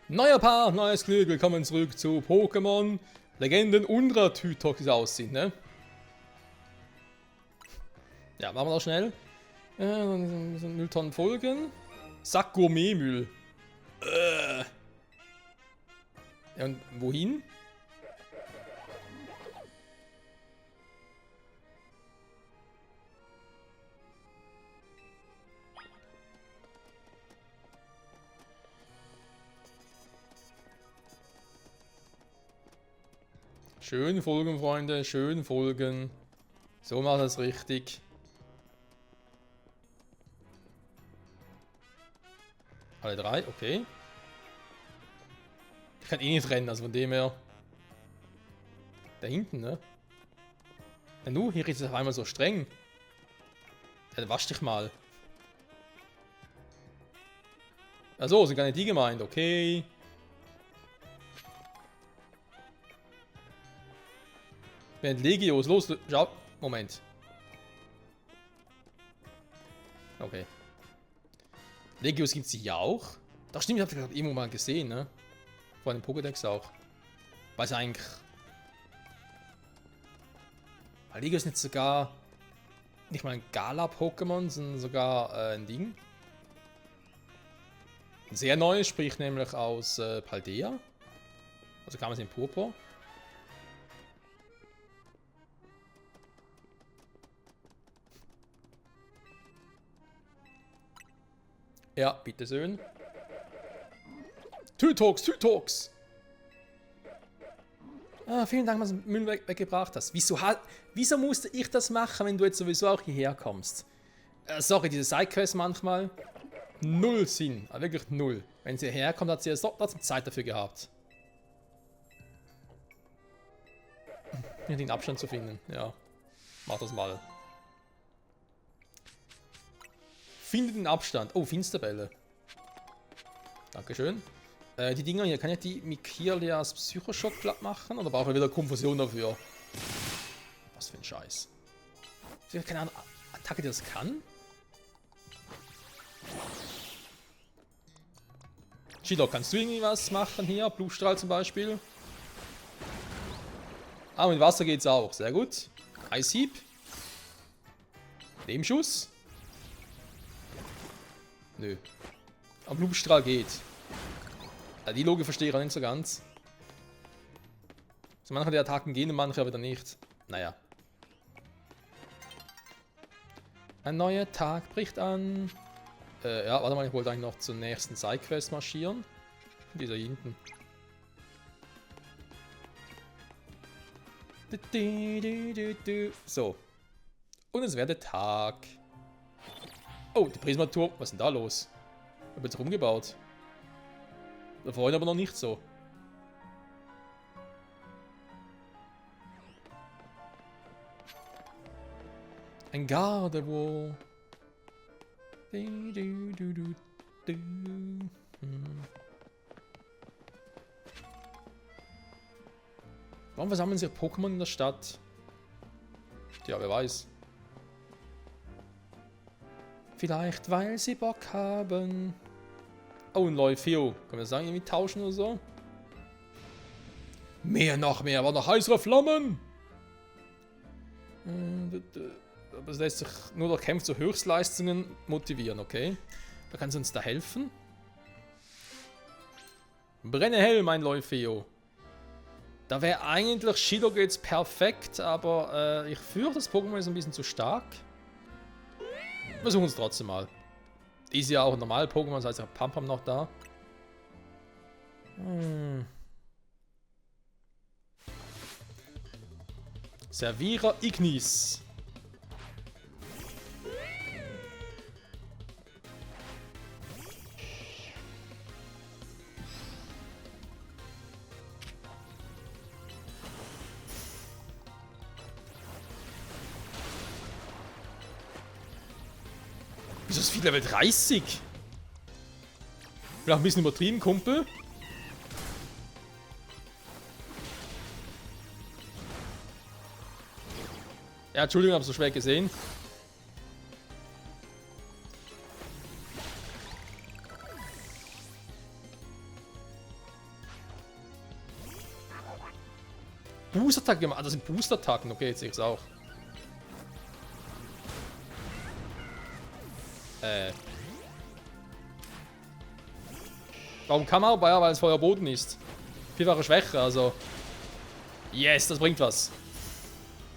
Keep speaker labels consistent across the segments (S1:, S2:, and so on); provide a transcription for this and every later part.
S1: Neuer Paar, neues Glück, willkommen zurück zu Pokémon Legenden Undra Tytox, wie es aussieht, ne? Ja, machen wir noch schnell. Mülltonnen folgen. Sack Gourmetmüll. Ja, und wohin? Schön folgen, Freunde, schön folgen. So macht es richtig. Alle drei, okay. Ich kann eh nicht rennen, also von dem her. Da hinten, ne? Ja, nu, hier ist es auf einmal so streng. Ja, wasch dich mal. Achso, sind gar nicht die gemeint, okay. Während Legios, los, schau, Moment. Okay. Legios gibt es hier auch? Doch stimmt, ich habe gerade irgendwo mal gesehen, ne? Vor dem Pokédex auch. Weiß eigentlich. Weil Legios nicht sogar. Nicht mal ein Gala-Pokémon, sondern sogar ein Ding. Ein sehr neues, sprich nämlich aus Paldea. Also kam es in Purpur. Ja, bitteschön. Tytox, Tytox! Ah, vielen Dank, dass du den Müll weggebracht hast. Wieso musste ich das machen, wenn du jetzt sowieso auch hierher kommst? Sorry, diese Sidequests manchmal. Null Sinn. Aber wirklich null. Wenn sie herkommt, hat sie ja trotzdem Zeit dafür gehabt. Den Abstand zu finden. Ja. Mach das mal. Finde den Abstand. Oh, Finsterbälle. Dankeschön. Die Dinger hier, kann ich die mit Kirlias Psychoschock platt machen? Oder brauche ich wieder Konfusion dafür? Was für ein Scheiß. Ich habe keine Ahnung, Attacke, die das kann? Shido, kannst du irgendwie was machen hier? Blutstrahl zum Beispiel. Ah, mit Wasser geht's auch. Sehr gut. Eishieb. Nebenschuss. Nö. Aber Blutstrahl geht. Ja, die Logik verstehe ich auch nicht so ganz. So manche der Attacken gehen und manche aber dann nicht. Naja. Ein neuer Tag bricht an. Ja, warte mal, ich wollte eigentlich noch zur nächsten Sidequest marschieren. Dieser hier hinten. So. Und es wird Tag. Oh, die Prismatur. Was ist denn da los? Ich habe jetzt rumgebaut. Da vorhin aber noch nicht so. Ein Gardevoir. Warum versammeln sich Pokémon in der Stadt? Tja, wer weiß. Vielleicht, weil sie Bock haben. Oh, ein Leufeo. Können wir sagen, irgendwie tauschen oder so? Mehr, noch mehr, aber noch heißere Flammen! Aber es lässt sich nur durch Kämpfe zu Höchstleistungen motivieren, okay? Da kannst du uns da helfen. Brenne hell, mein Leufeo. Da wäre eigentlich Shido geht's perfekt, aber ich fürchte, das Pokémon ist ein bisschen zu stark. Wir versuchen es trotzdem mal. Ist ja auch ein normales Pokémon, das heißt ja Pampam noch da. Serviera Ignis. Wieso ist viel Level 30? Bin auch ein bisschen übertrieben, Kumpel. Ja, Entschuldigung, ich hab's so schwer gesehen. Boost-Attacke gemacht. Ah, das sind Boost-Attacken. Okay, jetzt sehe ich es auch. Warum kann man auch? Ja, weil es Feuerboden ist. Vierfache Schwäche, also. Yes, das bringt was.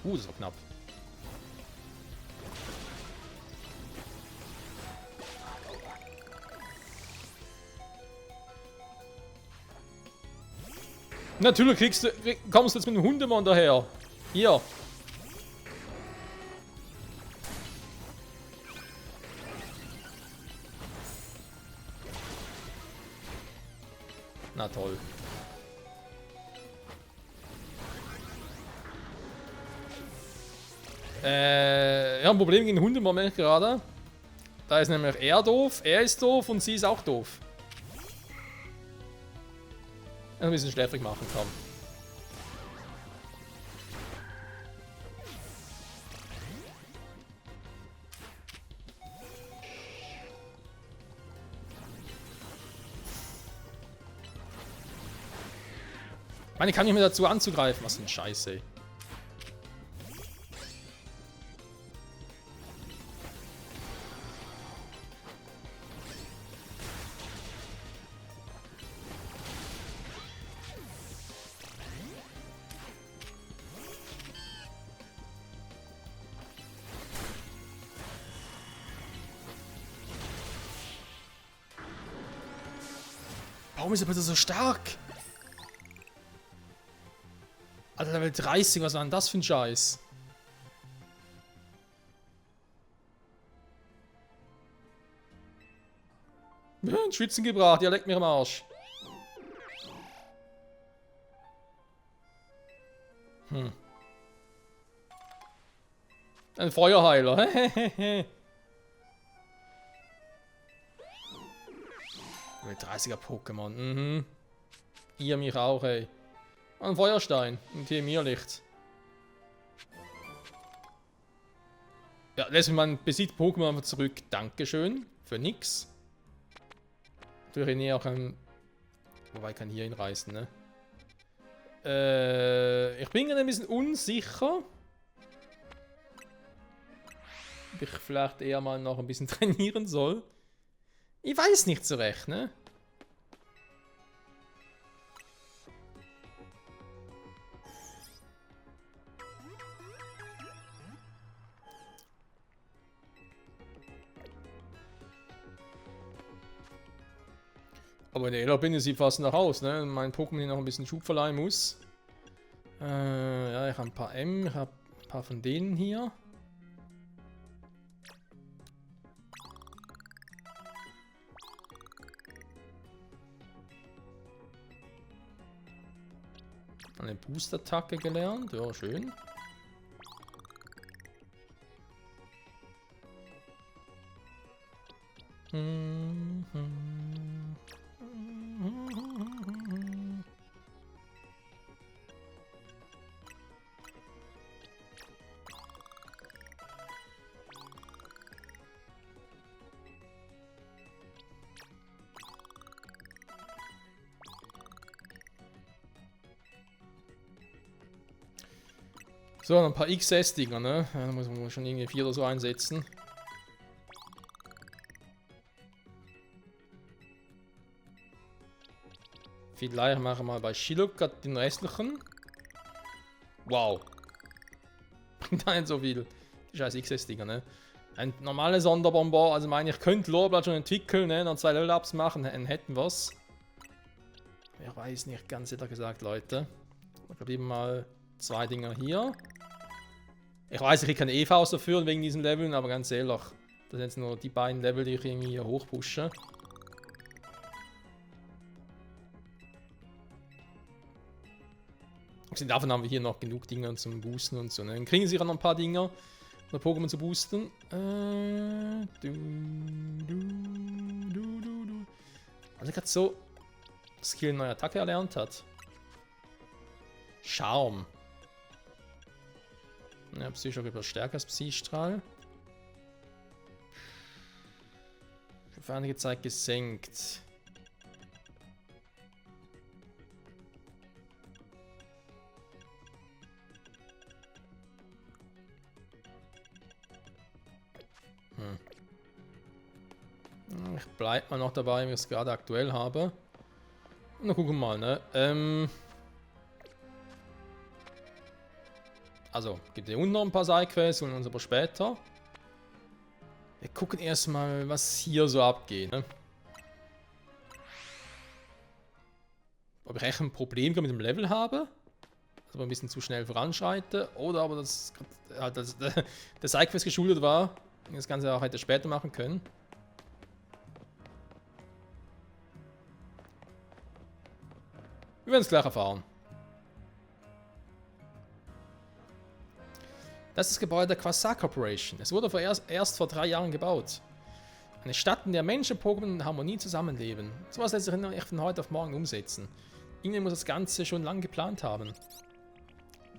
S1: Das war knapp. Natürlich kommst du jetzt mit dem Hundemann daher. Hier. Na toll. Ja, ein Problem gegen den Hundemann merke ich gerade. Da ist nämlich er doof, er ist doof und sie ist auch doof. Ein bisschen schläfrig machen kann. Ich meine, ich kann nicht mehr dazu anzugreifen. Was für ein Scheiß, ey. Warum ist er bitte so stark? Alter, Level 30, was war denn das für ein Scheiß? Ja, ein Schwitzen gebracht, ja, leckt mir am Arsch. Ein Feuerheiler, hehehe. 30er Pokémon, mhm. Ihr mich auch, ey. Ein Feuerstein und hier mir Licht. Ja, lässt mich mein besiegt Pokémon einfach zurück. Dankeschön. Für nix. Natürlich näher auch ein. Wobei ich kann hier hinreißen, ne? Ich bin gerade ein bisschen unsicher. Ob ich vielleicht eher mal noch ein bisschen trainieren soll. Ich weiß nicht so recht, ne? Aber der Elarbinde sieht fast nach aus, ne? Mein Pokémon hier noch ein bisschen Schub verleihen muss. Ja, ich habe ein paar M, ich habe ein paar von denen hier. Eine Boost-Attacke gelernt, ja, schön. So, ein paar XS-Dinger, ne? Ja, da muss man schon irgendwie 4 oder so einsetzen. Vielleicht machen wir mal bei Shiloh gerade den restlichen. Wow. Bringt da nicht so viel. Die scheiß XS-Dinger, ne? Ein normales Sonderbonbon, also meine ich könnte Lorblatt schon entwickeln, ne? Noch 2 Level-Ups machen, dann hätten wir's. Ich weiß nicht ganz ehrlich gesagt, Leute. Ich glaube mal 2 Dinger hier. Ich weiß, ich kriege keine EVs dafür wegen diesen Leveln, aber ganz ehrlich, das sind jetzt nur die beiden Level, die ich irgendwie hier hochpushe. Abgesehen davon haben wir hier noch genug Dinger zum Boosten und so. Ne? Dann kriegen sie sicher noch ein paar Dinger, um Pokémon zu boosten. Also gerade so Skill neue Attacke erlernt hat. Charme. Ja, Psycho etwas stärker als Psystrahl. Für einige Zeit gesenkt. Ich bleib mal noch dabei, wie ich es gerade aktuell habe. Und dann gucken wir mal, ne? Also, gibt hier unten noch ein paar Sidequests und uns aber später. Wir gucken erstmal, was hier so abgeht, ne? Ob ich echt ein Problem mit dem Level habe. Also ein bisschen zu schnell voranschreite. Oder aber das, der Sidequest geschuldet war. Und das Ganze auch hätte später machen können. Wir werden es gleich erfahren. Das ist das Gebäude der Quasar Corporation. Es wurde erst vor 3 Jahren gebaut. Eine Stadt, in der Menschen, Pokémon in Harmonie zusammenleben. So was lässt sich echt von heute auf morgen umsetzen. Irgendjemand muss das Ganze schon lange geplant haben.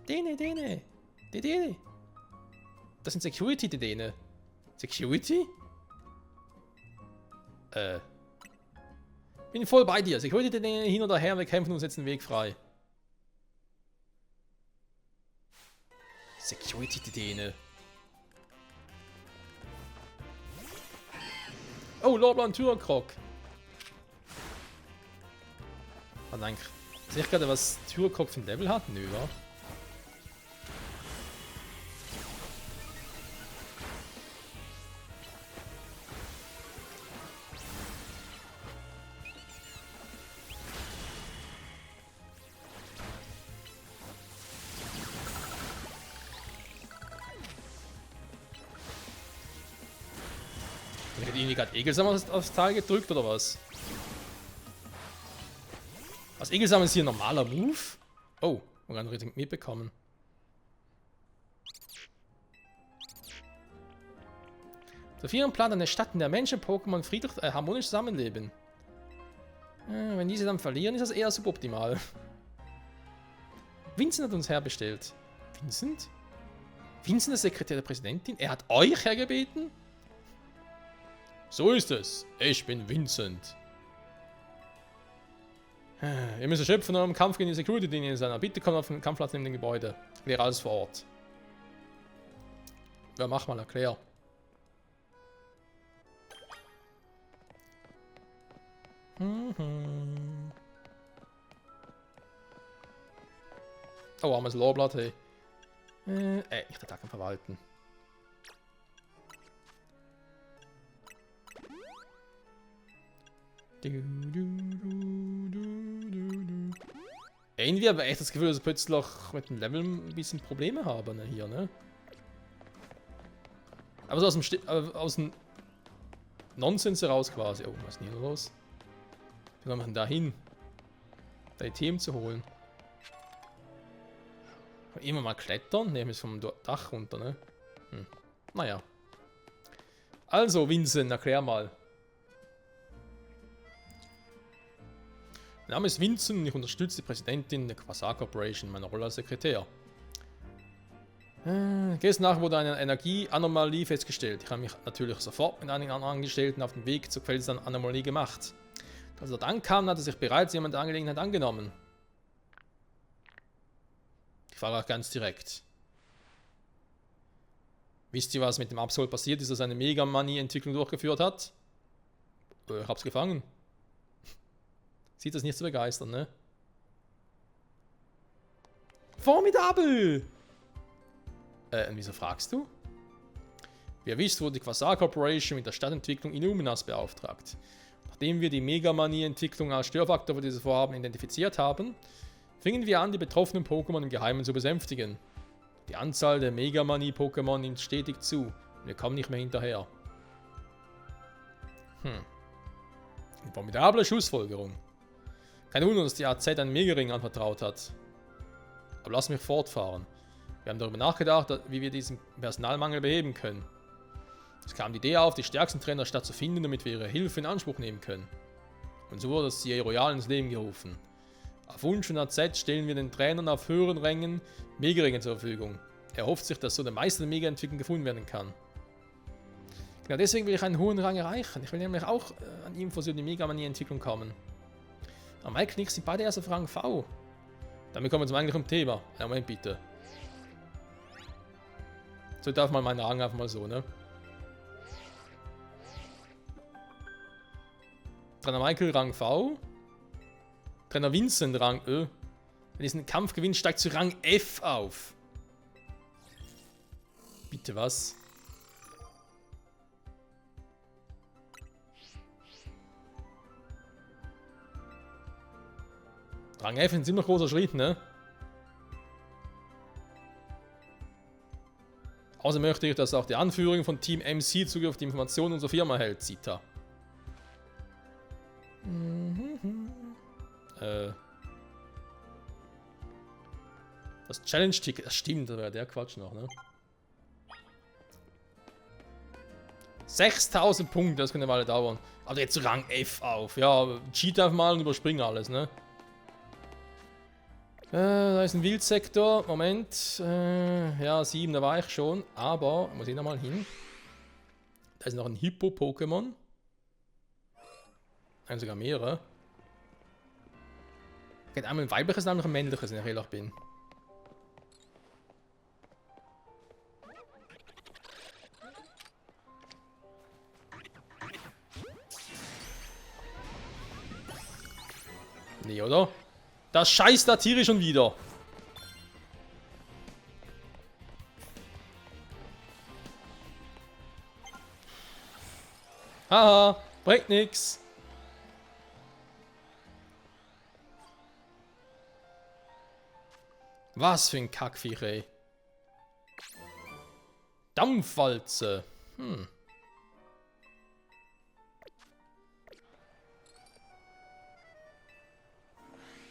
S1: Dene. Das sind Security-Dene. Security? Bin voll bei dir. Security-Dene hin oder her, wir kämpfen uns jetzt den Weg frei. Security-Dene. Oh, Lorblanc Tyrankrok. Was eigentlich? Sehe ich gerade, was Tyrankrok für ein Level hat? Nö, wa? Ich hätte irgendwie gerade Egelsamer aufs Tal gedrückt, oder was? Was Egelsamer ist hier ein normaler Move? Oh, man kann richtig mitbekommen. Sophia plant eine Stadt, in der Menschen Pokémon friedlich, harmonisch zusammenleben. Wenn diese dann verlieren, ist das eher suboptimal. Vincent hat uns herbestellt. Vincent? Vincent, der Sekretär der Präsidentin? Er hat euch hergebeten? So ist es. Ich bin Vincent. Ihr müsst erschöpft von eurem Kampf gegen die Security-Dinge sein. Bitte kommt auf den Kampfplatz neben dem Gebäude. Ich kläre alles vor Ort. Ja, mach mal, erklär. Oh, armes Lorblatt, hey. Nicht Attacken verwalten. Irgendwie habe ich echt das Gefühl, dass ich plötzlich mit dem Level ein bisschen Probleme habe, ne, hier, ne? Aber so aus dem Nonsens heraus quasi. Oh, was ist denn hier los? Wie kommen wir denn da hin? Da die Themen zu holen. Immer mal klettern? Ne, wir müssen vom Dach runter, ne? Naja. Also, Vincent, erklär mal. Mein Name ist Vincent und ich unterstütze die Präsidentin der Quasar Corporation in meiner Rolle als Sekretär. Gestern Nacht wurde eine Energieanomalie festgestellt. Ich habe mich natürlich sofort mit einigen anderen Angestellten auf den Weg zur Quelle der Anomalie gemacht. Als er dort ankam, hatte sich bereits jemand der Angelegenheit angenommen. Ich frage auch ganz direkt. Wisst ihr, was mit dem Absol passiert ist, dass er eine Mega-Manie-Entwicklung durchgeführt hat? Ich hab's gefangen. Sieht das nicht so begeistern, ne? Formidabel! Und wieso fragst du? Wie ihr wisst, wurde die Quasar Corporation mit der Stadtentwicklung Illuminas beauftragt. Nachdem wir die Megamanie-Entwicklung als Störfaktor für dieses Vorhaben identifiziert haben, fingen wir an, die betroffenen Pokémon im Geheimen zu besänftigen. Die Anzahl der Megamanie-Pokémon nimmt stetig zu und wir kommen nicht mehr hinterher. Eine formidable Schlussfolgerung. Kein Wunder, dass die AZ einen Megaring anvertraut hat. Aber lass mich fortfahren. Wir haben darüber nachgedacht, wie wir diesen Personalmangel beheben können. Es kam die Idee auf, die stärksten Trainer der Stadt zu finden, damit wir ihre Hilfe in Anspruch nehmen können. Und so wurde das CIA Royal ins Leben gerufen. Auf Wunsch von AZ stellen wir den Trainern auf höheren Rängen Megaringe zur Verfügung. Er hofft sich, dass so der Meister der Mega-Entwicklung gefunden werden kann. Genau deswegen will ich einen hohen Rang erreichen. Ich will nämlich auch an Infos über die Megamanie-Entwicklung kommen. Am Mike Knicks sind beide erst auf Rang V. Damit kommen wir zum eigentlichen Thema. Einen Moment bitte. So darf man meinen Rang einfach mal so, ne? Trainer Michael Rang V. Trainer Vincent Rang Ö. Wenn diesen Kampf gewinnt, steigt zu Rang F auf. Bitte was? Rang F ist ein ziemlich großer Schritt, ne? Außerdem möchte ich, dass auch die Anführung von Team MC Zugriff auf die Informationen unserer Firma hält, Zita. Das Challenge-Ticket, das stimmt, das war der Quatsch noch, ne? 6000 Punkte, das könnte eine Weile dauern. Aber jetzt Rang F auf. Ja, cheat einfach mal und überspring alles, ne? Da ist ein Wildsektor. Moment. Ja, 7, da war ich schon. Aber, muss ich nochmal hin. Da ist noch ein Hippo-Pokémon. Sogar mehrere. Geht einmal ein weibliches, einmal ein männliches, wenn ich ehrlich bin. Nee, oder? Das scheißt da Tiere schon wieder. Haha, bringt nix. Was für ein Kackviech, ey. Dampfwalze.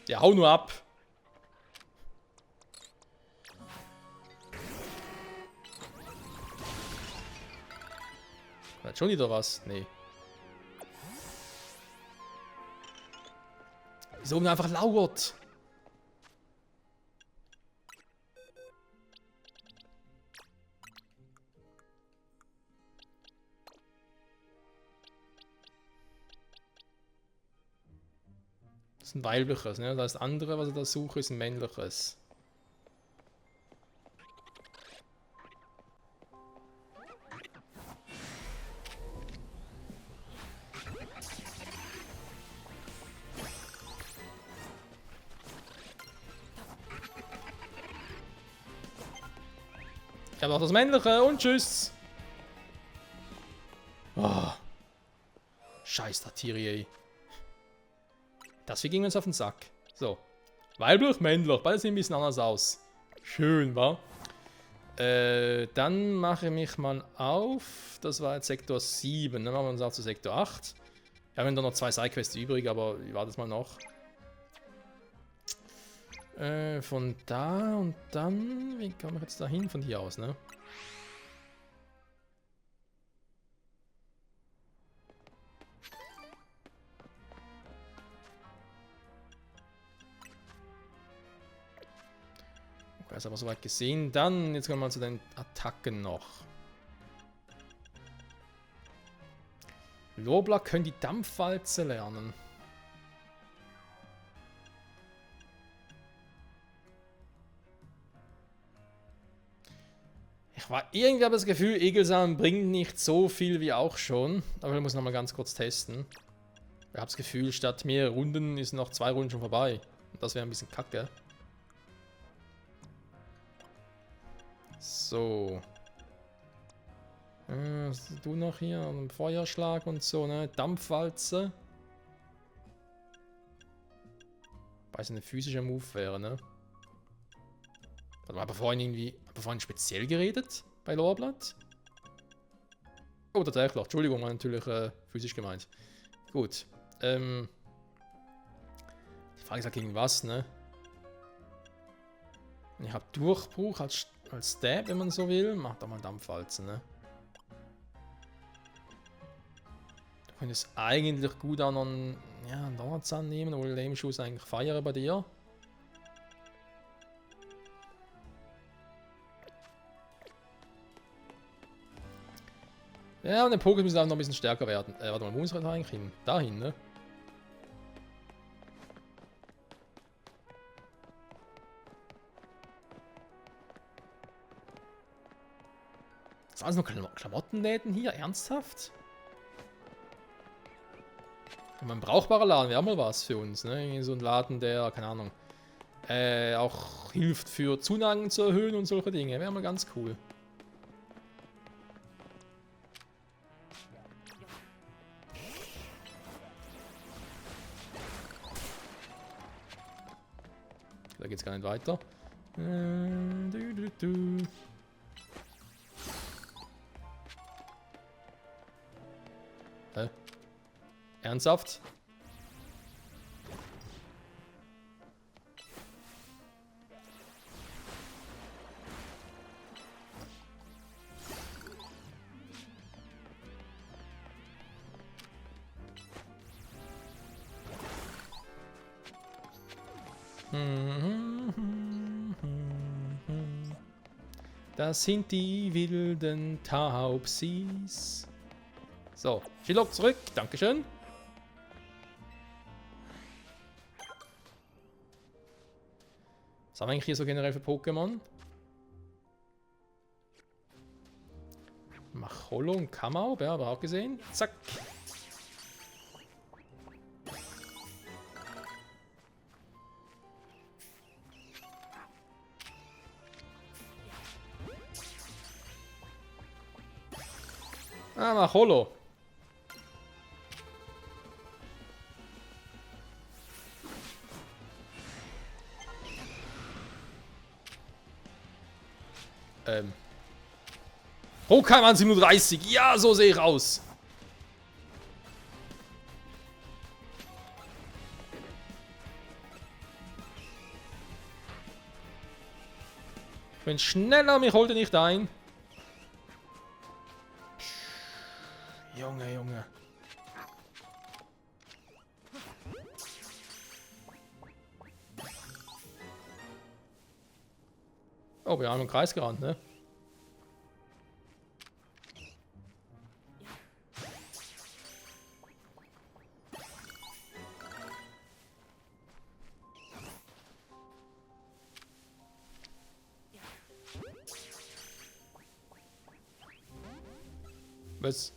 S1: Ja, hau nur ab. Hat schon wieder was? Nee. Wieso mir einfach lauert? Das ist ein weibliches, ne? Das andere, was ich da suche, ist ein männliches. Ich habe auch das männliche und tschüss. Oh. Scheiß Tatiri, ey. Das hier ging uns auf den Sack. So. Weiblich, männlich. Beide sehen ein bisschen anders aus. Schön, wa? Dann mache ich mich mal auf. Das war jetzt Sektor 7. Dann machen wir uns auch zu Sektor 8. Wir haben dann noch 2 Sidequests übrig, aber ich warte jetzt mal noch. Von da und dann... Wie komme ich jetzt da hin? Von hier aus, ne? Okay, ist aber soweit gesehen. Dann, jetzt kommen wir mal zu den Attacken noch. Lobler können die Dampfwalze lernen. Ich war irgendwie aber das Gefühl, Egelsamen bringt nicht so viel wie auch schon. Aber ich muss nochmal ganz kurz testen. Ich habe das Gefühl, statt mehrere Runden ist noch 2 Runden schon vorbei. Das wäre ein bisschen kacke. So. Was hast du noch hier? Ein Feuerschlag und so, ne? Dampfwalze. Weil es ein physischer Move wäre, ne? Warte mal, haben wir vorhin speziell geredet bei Lorblatt? Oh, tatsächlich. Entschuldigung, war natürlich physisch gemeint. Gut. Die Frage ist halt gegen was, ne? Ich habe Durchbruch als Stab, wenn man so will. Macht doch mal Dampfwalzen, ne? Du könntest eigentlich gut auch noch einen Donnerzahn nehmen, obwohl Lame Shoes eigentlich feiere bei dir. Ja, und der Pokémon müssen auch noch ein bisschen stärker werden. Warte mal, wo muss er da eigentlich hin? Dahin, ne? Das sind alles nur Klamottenläden hier? Ernsthaft? Aber ein brauchbarer Laden wäre mal was für uns, ne? Irgendwie so ein Laden, der, keine Ahnung, auch hilft für Zunagen zu erhöhen und solche Dinge. Wäre mal ganz cool. Da geht's gar nicht weiter. Ernsthaft? Das sind die wilden Taubsis. So, Shilok zurück. Dankeschön. Was haben wir eigentlich hier so generell für Pokémon? Macholo und Kamau, ja, aber auch gesehen. Zack. Ah, Macholo. Hochkeimann 37. Ja, so sehe ich aus. Ich bin schneller, mich holte nicht ein. Junge, Junge. Oh, wir haben im Kreis gerannt, ne? Was?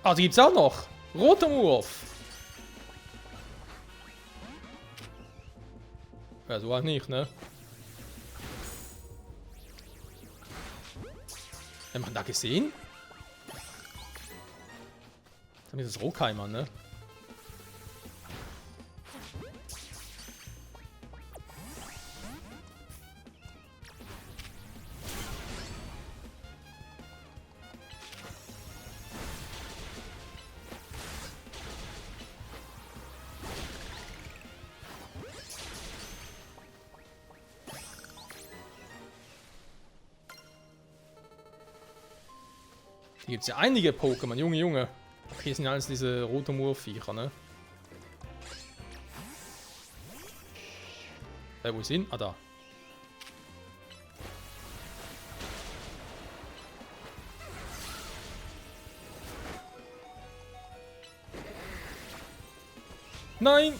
S1: Ah, die gibt's auch noch. Roter Wurf. Ja, so halt nicht, ne? Haben wir da gesehen? Dann ist das Rohkeimer, ne? Hier gibt es ja einige Pokémon, Junge, Junge. Hier sind ja alles diese Rotomur-Viecher, ne? Wo ist hin? Ah, da. Nein!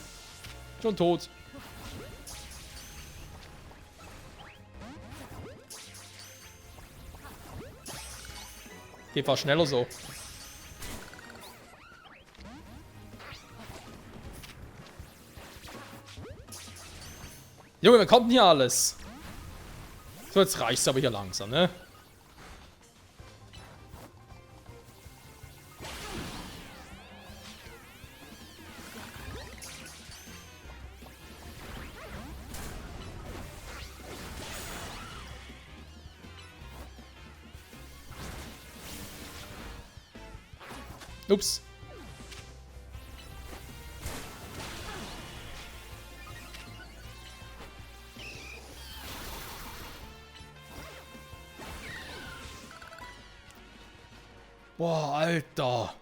S1: Schon tot. Geht fast schneller so. Junge, wer kommt denn hier alles? So, jetzt reicht's aber hier langsam, ne? Ups. Boah, Alter.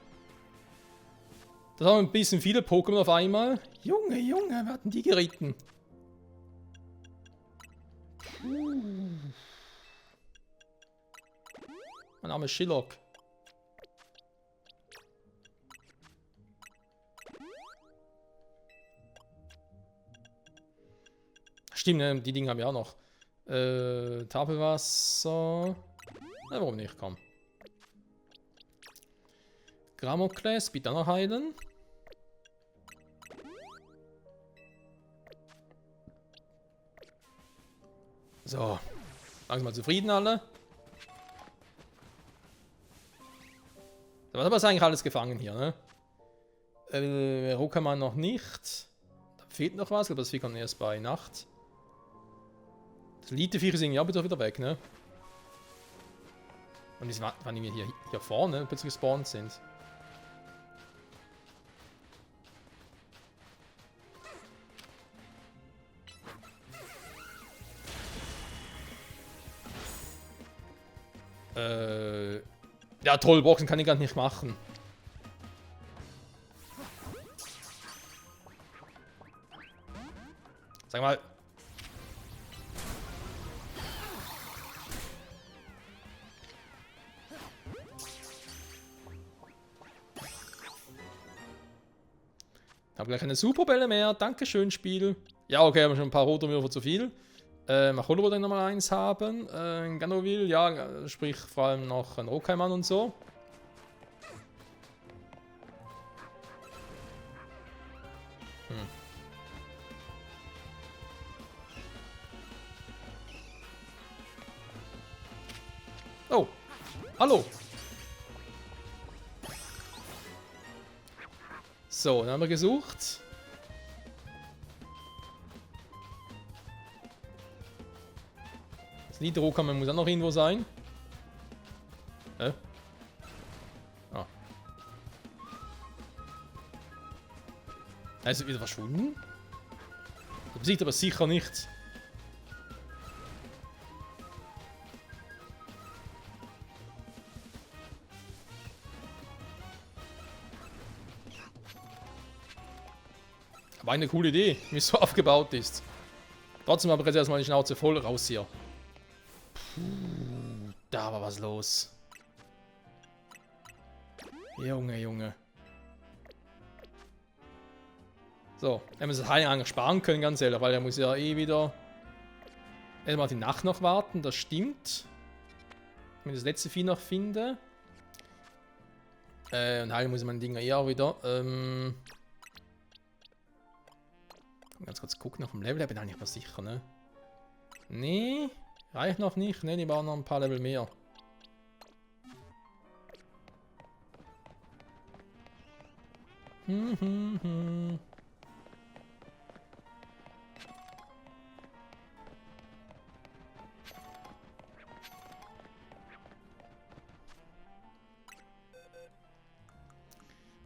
S1: Das haben ein bisschen viele Pokémon auf einmal. Junge, Junge, wer hat denn die geritten? Mein Name ist Shilok. Stimmt, ne? Die Dinge haben wir auch noch. Tafelwasser. Na, warum nicht? Komm. Gramokles, bitte auch noch heilen. So. Langsam mal zufrieden alle. Da ist eigentlich alles gefangen hier, ne? Rokaman noch nicht. Da fehlt noch was, aber das Vieh kommt erst bei Nacht. Das Elite-Viecher sind ja wieder weg, ne? Und die wann wir hier vorne plötzlich gespawnt sind. Ja toll, Boxen kann ich gar nicht machen. Sag mal. Ich habe gleich keine Superbälle mehr. Dankeschön, Spiel. Ja, okay, haben wir schon ein paar Rotomürfer zu viel. Macholo wollte nochmal eins haben. Ganovil, ja, sprich vor allem noch ein Rokaiman und so. Oh, hallo. So, dann haben wir gesucht. Das Nitro-Kammer muss auch noch irgendwo sein. Ah. Er ist wieder verschwunden? Das sieht aber sicher nicht. Aber eine coole Idee, wie es so aufgebaut ist. Trotzdem habe ich jetzt erstmal die Schnauze voll raus hier. Puh, da war was los. Junge, Junge. So, wenn wir das Heilen eigentlich sparen können, ganz ehrlich, weil er muss ja eh wieder erstmal die Nacht noch warten, das stimmt. Wenn ich das letzte Vieh noch finde. Und heilen muss man Dinger eher wieder. Ganz kurz gucken, nach dem Level, ich bin eigentlich mal sicher, ne? Nee, reicht noch nicht. Ne, die waren noch ein paar Level mehr.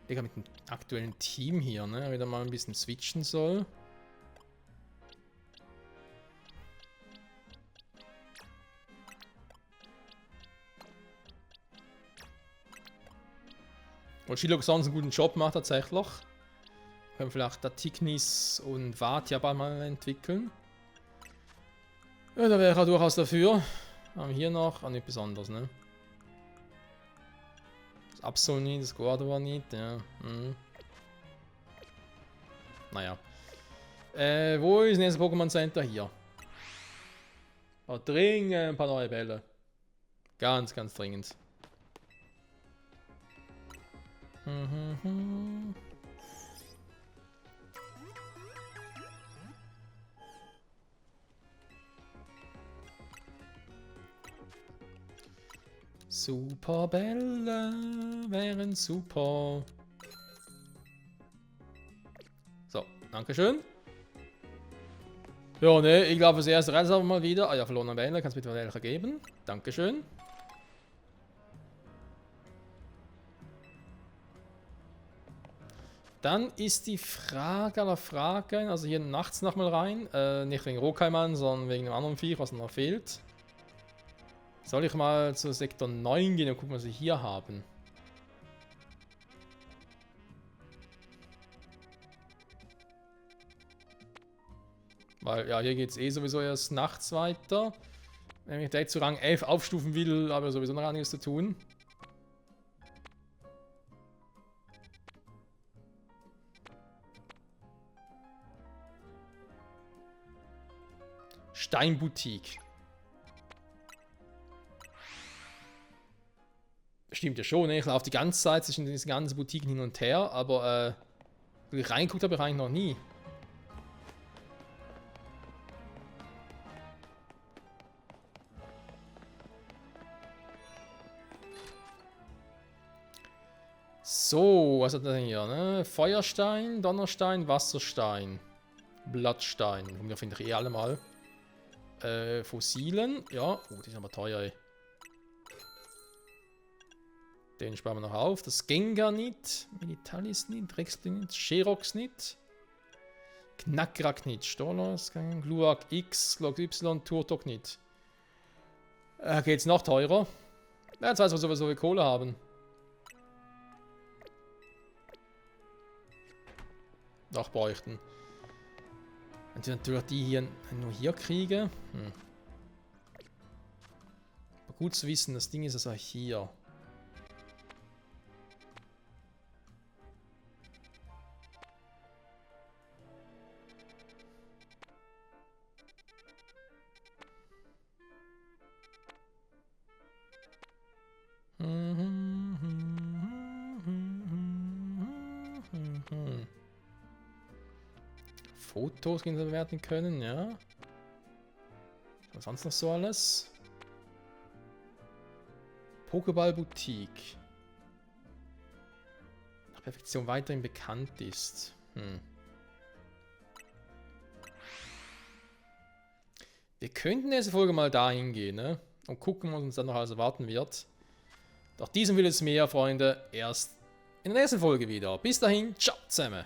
S1: Digga, mit dem aktuellen Team hier, ne? Wieder mal ein bisschen switchen soll. Weil Shilok sonst einen guten Job macht tatsächlich. Können vielleicht da Tignis und Vatia bald mal entwickeln. Ja, da wäre er durchaus dafür. Haben wir hier noch, nicht besonders, ne? Das Absol nicht, das Guardo war nicht, ja. Naja. Wo ist das nächste Pokémon Center? Hier. Oh, dringend ein paar neue Bälle. Ganz, ganz dringend. Superbälle wären super. So, dankeschön. Ja, ne, ich glaube, das erste Reise haben wir mal wieder. Ah ja, verlorene Bälle, kannst du bitte welche geben? Dankeschön. Dann ist die Frage aller Fragen, also hier nachts nochmal rein, nicht wegen Rokaiman, sondern wegen einem anderen Viech, was noch fehlt. Soll ich mal zu Sektor 9 gehen und gucken, was wir hier haben? Weil, ja, hier geht es eh sowieso erst nachts weiter. Wenn ich direkt zu Rang 11 aufstufen will, habe ich sowieso noch einiges zu tun. Steinboutique. Stimmt ja schon, ne? Ich laufe die ganze Zeit zwischen diesen ganzen Boutiquen hin und her, aber reinguckt habe ich eigentlich noch nie. So, was hat er denn hier, ne? Feuerstein, Donnerstein, Wasserstein, Blattstein. Die finde ich eh alle mal. Fossilen, ja. Oh, die sind aber teuer, ey. Den sparen wir noch auf. Das Gengarnit, Militarisnit, Rexlinit, Sheroxnit, Knackragnit, Stolas, Gluak X, Gluak Y, Turtoknit. Geht's noch teurer? Ja, jetzt weiß man sowieso, wie Kohle haben. Doch bräuchten. Wenn wir natürlich die hier nur hier kriegen. Aber gut zu wissen, das Ding ist also hier. Fotos werden können, ja. Was sonst noch so alles? Pokéball Boutique. Nach Perfektion weiterhin bekannt ist. Wir könnten nächste Folge mal dahin gehen, ne? Und gucken, was uns dann noch alles erwarten wird. Doch diesem will es mehr, Freunde, erst in der nächsten Folge wieder. Bis dahin, ciao zusammen.